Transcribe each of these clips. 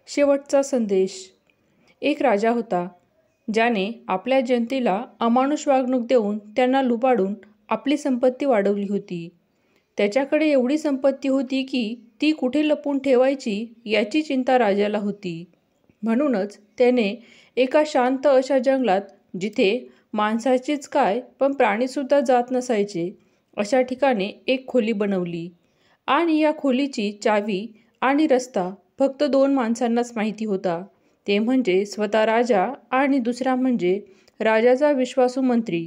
शेवटचा संदेश. एक राजा होता, ज्याने आपल्या जनतेला अमानुष वागणूक देऊन त्यांना लुबाडून आपली संपत्ती वाढवली होती. त्याच्याकडे एवढी संपत्ती होती की ती कुठे लपवून ठेवायची याची चिंता राजाला होती. म्हणूनच त्याने एका शांत अशा जंगलात, जिथे माणसाचीच काय पण प्राणीसुद्धा जात नसायचे, अशा ठिकाणी एक खोली बनवली. आणि या खोलीची चावी आणि रस्ता फक्त 2 माणसांनाच माहिती होता. ते म्हणजे स्वतः राजा आणि दुसरा म्हणजे राजाचा विश्वासू मंत्री.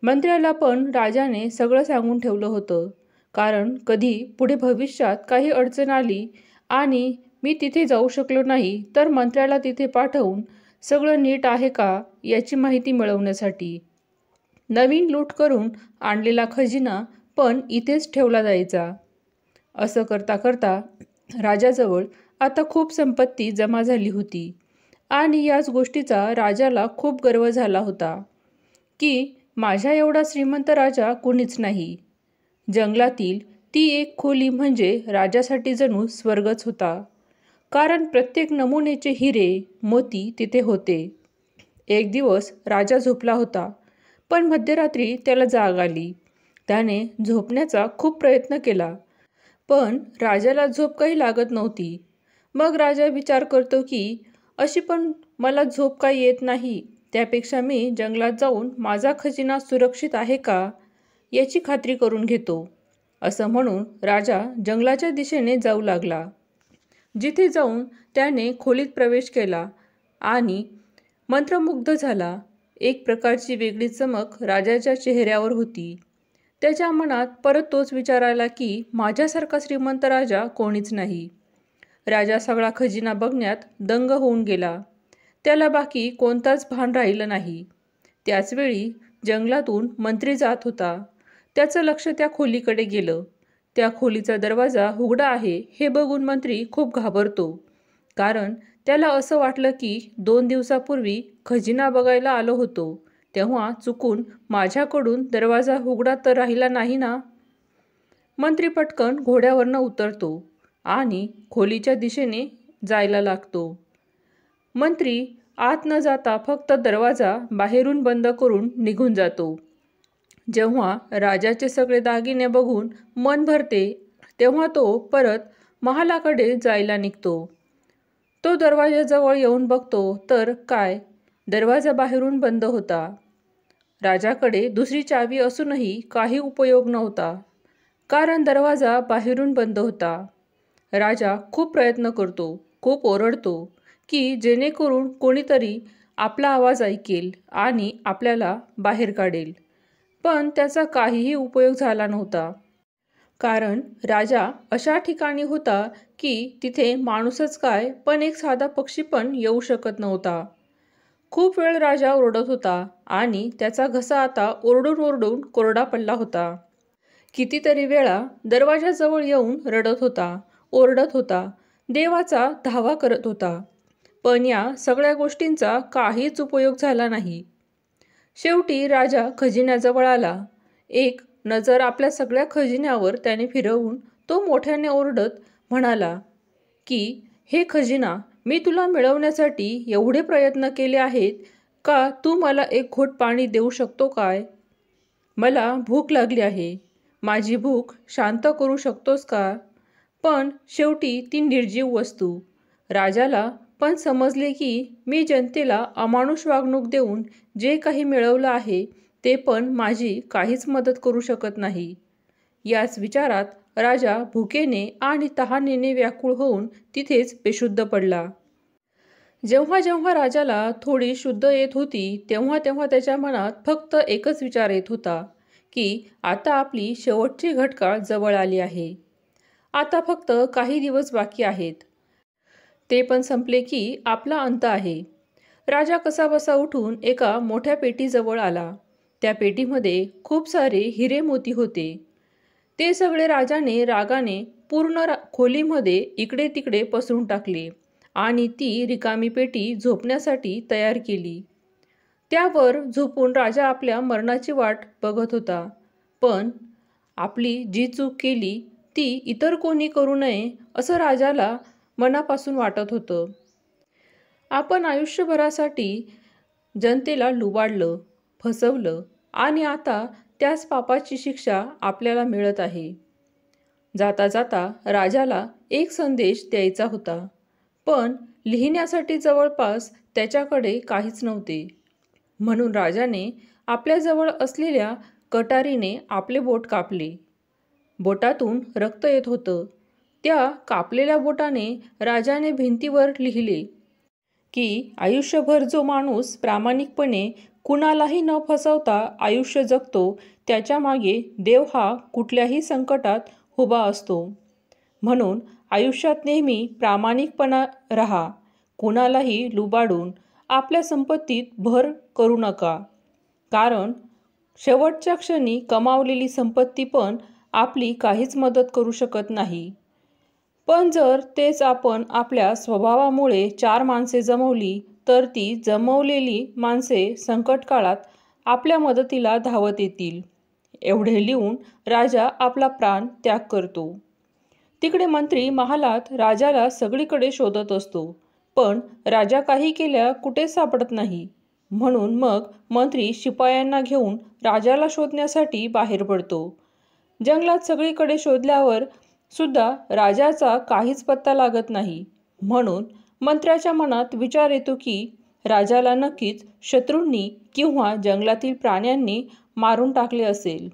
मंत्र्याला पण राजाने सगळं सांगून ठेवलं होतं, कारण कधी पुढे भविष्यात काही अडचण आली आणि मी तिथे जाऊ शकलो नाही तर मंत्र्याला तिथे पाठवून सगळं नीट आहे का याची माहिती मिळवण्यासाठी. नवीन लूट करून आणलेला खजिना पण इथेच ठेवला जायचा. असं करता करता राजाजवळ आता खूप संपत्ती जमा झाली होती आणि याच गोष्टीचा राजाला खूप गर्व झाला होता की माझ्या एवढा श्रीमंत राजा कोणीच नाही. जंगलातील ती एक खोली म्हणजे राजासाठी जणू स्वर्गच होता, कारण प्रत्येक नमुन्याचे हिरे मोती तिथे होते. एक दिवस राजा झोपला होता, पण मध्यरात्री त्याला जाग आली. त्याने झोपण्याचा खूप प्रयत्न केला, पण राजाला झोप काही लागत नव्हती. मग राजा विचार करतो की अशी पण मला झोप काही येत नाही, त्यापेक्षा मी जंगलात जाऊन माझा खजिना सुरक्षित आहे का याची खात्री करून घेतो. असं म्हणून राजा जंगलाच्या दिशेने जाऊ लागला. जिथे जाऊन त्याने खोलीत प्रवेश केला आणि मंत्रमुग्ध झाला. एक प्रकारची वेगळी चमक राजाच्या चेहऱ्यावर होती. त्याच्या मनात परत तोच विचार आला की माझ्यासारखा श्रीमंत राजा कोणीच नाही. राजा सगळा खजिना बघण्यात दंग होऊन गेला. त्याला बाकी कोणताच भान राहिलं नाही. त्याचवेळी जंगलातून मंत्री जात होता. त्याचं लक्ष त्या खोलीकडे गेलं. त्या खोलीचा दरवाजा उघडा आहे हे बघून मंत्री खूप घाबरतो, कारण त्याला असं वाटलं की 2 दिवसापूर्वी खजिना बघायला आलो होतो तेव्हा चुकून माझ्याकडून दरवाजा उघडा तर राहिला नाही ना. मंत्री पटकन घोड्यावरनं उतरतो आणि खोलीच्या दिशेने जायला लागतो. मंत्री आत न जाता फक्त दरवाजा बाहेरून बंद करून निघून जातो. जेव्हा राजाचे सगळे दागिने बघून मन भरते तेव्हा तो परत महालाकडे जायला निघतो. तो दरवाजाजवळ येऊन बघतो तर काय, दरवाजा बाहेरून बंद होता. राजाकडे दुसरी चावी असूनही काही उपयोग नव्हता, कारण दरवाजा बाहेरून बंद होता. राजा खूप प्रयत्न करतो, खूप ओरडतो की जेणेकरून कोणीतरी आपला आवाज ऐकेल आणि आपल्याला बाहेर काढेल, पण त्याचा काहीही उपयोग झाला नव्हता. कारण राजा अशा ठिकाणी होता की तिथे माणूसच काय पण एक साधा पक्षी पण येऊ शकत नव्हता. खूप वेळ राजा ओरडत होता आणि त्याचा घसा आता ओरडून ओरडून कोरडा पडला होता. कितीतरी वेळा दरवाजाजवळ येऊन रडत होता, ओरडत होता, देवाचा धावा करत होता, पण या सगळ्या गोष्टींचा काहीच उपयोग झाला नाही. शेवटी राजा खजिन्याजवळ आला. एक नजर आपल्या सगळ्या खजिन्यावर त्याने फिरवून तो मोठ्याने ओरडत म्हणाला की हे खजिना, मी तुला मिळवण्यासाठी एवढे प्रयत्न केले आहेत का तू मला एक घोट पाणी देऊ शकतो काय? मला भूक लागली आहे, माझी भूक शांत करू शकतोस का? पण शेवटी ती निर्जीव वस्तू. राजाला पण समजले की मी जनतेला अमानुष वागणूक देऊन जे काही मिळवलं आहे ते पण माझी काहीच मदत करू शकत नाही. याच विचारात राजा भुकेने आणि तहानेने व्याकुळ होऊन तिथेच बेशुद्ध पडला. जेव्हा जेव्हा राजाला थोडी शुद्ध येत होती तेव्हा तेव्हा त्याच्या मनात फक्त एकच विचार येत होता की आता आपली शेवटची घटकाळ जवळ आली आहे. आता फक्त काही दिवस बाकी आहेत, ते पण संपले की आपला अंत आहे. राजा कसाबसा उठून एका मोठ्या पेटीजवळ आला. त्या पेटीमध्ये खूप सारे हिरे मोती होते. ते सगळे राजाने रागाने पूर्ण खोलीमध्ये इकडे तिकडे पसरून टाकले आणि ती रिकामी पेटी झोपण्यासाठी तयार केली. त्यावर झोपून राजा आपल्या मरणाची वाट बघत होता. पण आपली जी चूक केली ती इतर कोणी करू नये असं राजाला मनापासून वाटत होतं. आपण आयुष्यभरासाठी जनतेला लुबाडलं, फसवलं आणि आता त्याच पापाची शिक्षा आपल्याला मिळत आहे. जाता जाता राजाला एक संदेश द्यायचा होता, पण लिहिण्यासाठी जवळपास त्याच्याकडे काहीच नव्हते. म्हणून राजाने आपल्याजवळ असलेल्या कटारीने आपले बोट कापले. बोटातून रक्त येत होतं. त्या कापलेल्या बोटाने राजाने भिंतीवर लिहिले की आयुष्यभर जो माणूस प्रामाणिकपणे कुणालाही न फसवता आयुष्य जगतो, त्याच्या मागे देव हा कुठल्याही संकटात उभा असतो. म्हणून आयुष्यात नेहमी प्रामाणिकपणा राहा. कुणालाही लुबाडून आपल्या संपत्तीत भर करू नका, कारण शेवटच्या क्षणी कमावलेली संपत्ती पण आपली काहीच मदत करू शकत नाही. पण जर तेच आपण आपल्या स्वभावामुळे 4 माणसे जमवली, तर ती जमवलेली माणसे संकटकाळात आपल्या मदतीला धावत येतील. एवढे लिहून राजा आपला प्राण त्याग करतो. तिकडे मंत्री महालात राजाला सगळीकडे शोधत असतो, पण राजा काही केल्या कुठेच सापडत नाही. म्हणून मग मंत्री शिपायांना घेऊन राजाला शोधण्यासाठी बाहेर पडतो. जंगलात सगळीकडे शोधल्यावर सुद्धा राजाचा काहीच पत्ता लागत नाही. म्हणून मंत्र्याच्या मनात विचार येतो की राजाला नक्कीच शत्रूंनी किंवा जंगलातील प्राण्यांनी मारून टाकले असेल.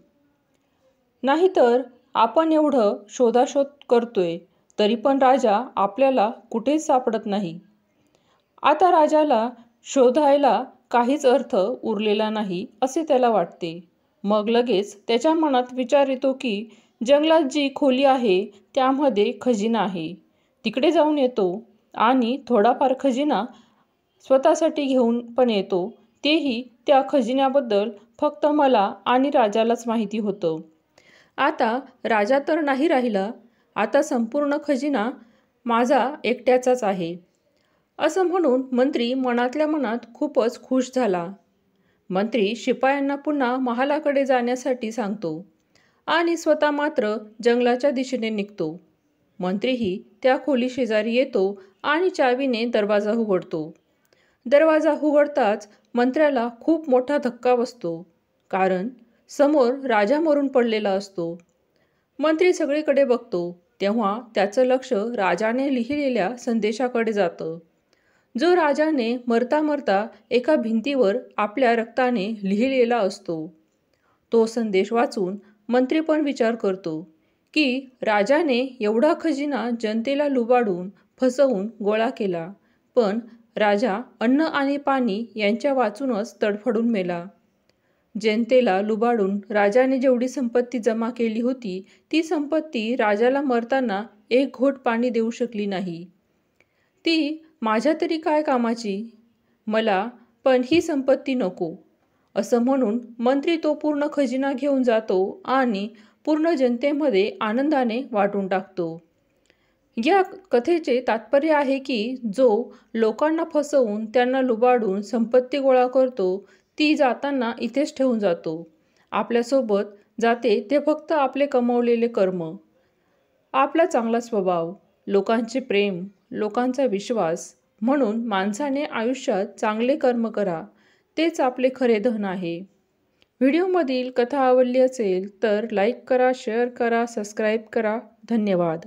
नाहीतर आपण एवढं शोधाशोध करतोय तरी पण राजा आपल्याला कुठेच सापडत नाही. आता राजाला शोधायला काहीच अर्थ उरलेला नाही असे त्याला वाटते. मग लगेच त्याच्या मनात विचार येतो की जंगलात जी खोली आहे त्यामध्ये खजिना आहे. तिकडे जाऊन येतो आणि थोडाफार खजिना स्वतःसाठी घेऊन पण येतो. तेही त्या खजिन्याबद्दल फक्त मला आणि राजालाच माहिती होतं. आता राजा तर नाही राहिला, आता संपूर्ण खजिना माझा एकट्याचाच आहे. असं म्हणून मंत्री मनातल्या मनात खूपच खुश झाला. मंत्री शिपायांना पुन्हा महालाकडे जाण्यासाठी सांगतो आणि स्वतः मात्र जंगलाच्या दिशेने निघतो. मंत्रीही त्या खोली शेजारी येतो आणि चावीने दरवाजा उघडतो. दरवाजा उघडताच मंत्र्याला खूप मोठा धक्का बसतो, कारण समोर राजा मरून पडलेला असतो. मंत्री सगळीकडे बघतो तेव्हा त्याचं लक्ष राजाने लिहिलेल्या संदेशाकडे जातं, जो राजाने मरता मरता एका भिंतीवर आपल्या रक्ताने लिहिलेला असतो. तो संदेश वाचून मंत्री पण विचार करतो की राजाने एवढा खजिना जनतेला लुबाडून फसवून गोळा केला, पण राजा अन्न आणि पाणी यांच्या वाचूनच तडफडून मेला. जनतेला लुबाडून राजाने जेवढी संपत्ती जमा केली होती, ती संपत्ती राजाला मरताना एक घोट पाणी देऊ शकली नाही. ती माझ्या तरी काय कामाची? मला पण ही संपत्ती नको, असं म्हणून मंत्री तो पूर्ण खजिना घेऊन जातो आणि पूर्ण जनतेमध्ये आनंदाने वाटून टाकतो. या कथेचे तात्पर्य आहे की जो लोकांना फसवून त्यांना लुबाडून संपत्ती गोळा करतो, ती जाताना इथेच ठेवून जातो. आपल्यासोबत जाते ते फक्त आपले कमवलेले कर्म, आपला चांगला स्वभाव, लोकांचे प्रेम, लोकांचा विश्वास. म्हणून माणसाने आयुष्यात चांगले कर्म करा, तेच आपले खरे धन आहे. व्हिडिओमधील कथा आवडली असेल तर लाईक करा, शेअर करा, सबस्क्राईब करा. धन्यवाद.